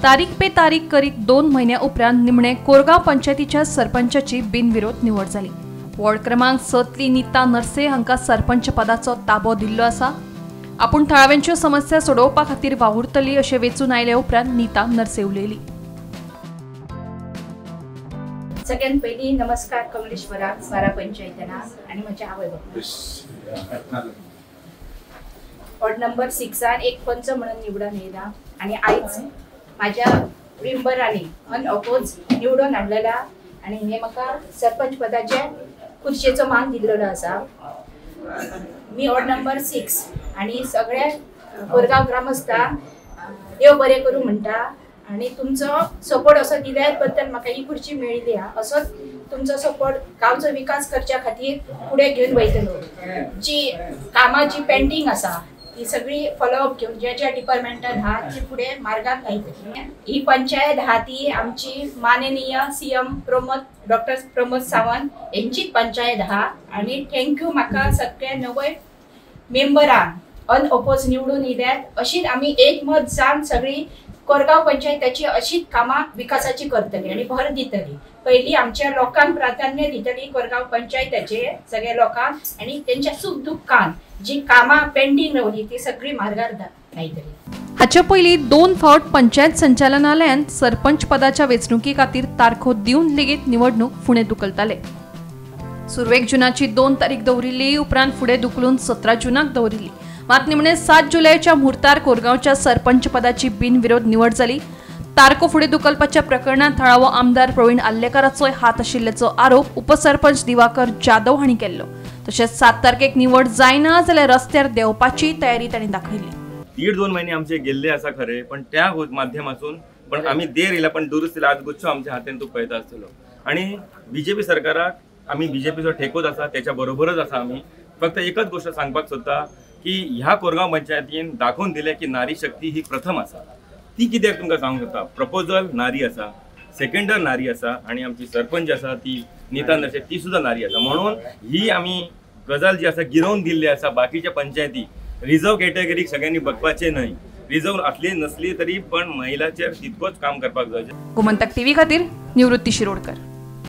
तारीख पे तारीख करीत 2 महिन्या उपरांत निमणे कोरगाव पंचायतीच्या सरपंचाची बिनविरोध निवड झाली। वॉर्ड क्रमांक 7तली नीता नरसे हांका सरपंच पदाचो ताबो दिल्लो आसा। आपूण थळाव्यांच्यो समस्या सोडोवपा खातीर वावुरतली अशें वेचून आयले उपरांत नीता नरसे उलयली। सगळ्यात पयली नमस्कार कमलेश्वराक, स्वारा पंचायतना आणि म्हज्या आवय बापायक। वॉर्ड नंबर 6 एक पंच म्हणून निवडून येयला आणि आयज माझ्या मेंबरांनी अनअपोज निवडून हाडलेला आणि हे म्हाका सरपंच पदाच्या खुर्चेचो मान दिल्लो आसा। मी वॉर्ड नंबर 6 आणि सगळ्या कोरगाव ग्रामस्था देव बरें करूं म्हणटा आणि तुमचो सपोर्ट असो दिल्या बद्दल म्हाका ही खुर्ची मेळिल्ली आहा। असोच तुमचो सपोर्ट गांवचो विकास करच्या खातीर फुडें घेवन वयतलो। जी कामां जी पेंडिंग आसा ही सगळी फॉलोअप घेवन ज्या डिपार्टमेंटान आहा ती फुडें मार्गाक लायतली। ही पंचायत आहा ती आमची माननीय सीएम डॉक्टर प्रमोद सावंत यांची पंचायत आहा आणि थँक्यू म्हाका सगळ्या नवे मेंबरांक अनअपोज निवडून येयल्यात। अशीच आमी एकमत जावन सगळी कोरगाव पंचायतीची अशीच कामां विकासाची करतली आणि भर दितली। पहिली आमच्या लोकांक प्राधान्य दितली कोरगाव पंचायतीचे सगळ्या लोकांक आणि त्यांच्या सुख दुःखान जी कामां पेंडिंग रावली ती सगळी मार्गार लायतली। हाचे पयलीं 2 फावट पंचायत संचालनालयान सरपंच पदाच्या वेंचणुके खातीर तारखो दिवन लेगीत निवडणूक फुडें धुकलताले। सुरवेक जुनाची 2 तारीख दवरिल्ली, उपरांत फुडें धुकलून 17 जुनाक दवरिल्ली। मात निमणे 7 जुलयाच्या मुहूर्तार कोरगावच्या सरपंच पदाची बिनविरोध निवड जाली। तारखो फुडें धुकलपाच्या प्रकरणात थळावो आमदार प्रवीण आल्लेकराचोय हात आशिल्ल्याचो आरोप उपसरपंच दिवाकर जाधव हांणी केल्लो। तशेंच 7 तारखेक निवड जायना जाल्यार रस्त्यार देवपाची तयारी तांणी दाखयली। 1.5-2 महिने आमचे गेल्ले आसा खरे, पण त्या माध्यमातून पण आम्ही देर येयला पण दुरुस्तीला आज गुच्छो आमच्या हातान तूं पळयता आसतलो। आणि बीजेपी सरकाराक आम्ही बीजेपीचो ठेकोच आसा, त्याच्या बरोबरच आसा। आम्ही फक्त एकच गोष्ट सांगपाक सोदता की ह्या कोरगाव पंचायतीन दाखवून दिले की नारी शक्ती ही प्रथम आसा। ती कित्याक तुमकां सांगूंक सोदता, प्रपोजल नारी आसा, सेकंडर नारी आसा आणि आमची सरपंच आसा ती नीता नरसे ती सुद्धा नारी आसा। म्हणून ही आम्ही गजाल जी आसा गिरोवन दिल्ली आसा। बाकीच्या पंचायती रिझर्व कॅटेगरीक सगळ्यांनी बघपाचे न्हय, रिझर्व असली नसली तरी पण महिलाचेर तितकोच काम करपाक जाय। गोमंतक टीव्ही खातीर निवृत्ती शिरोडकर।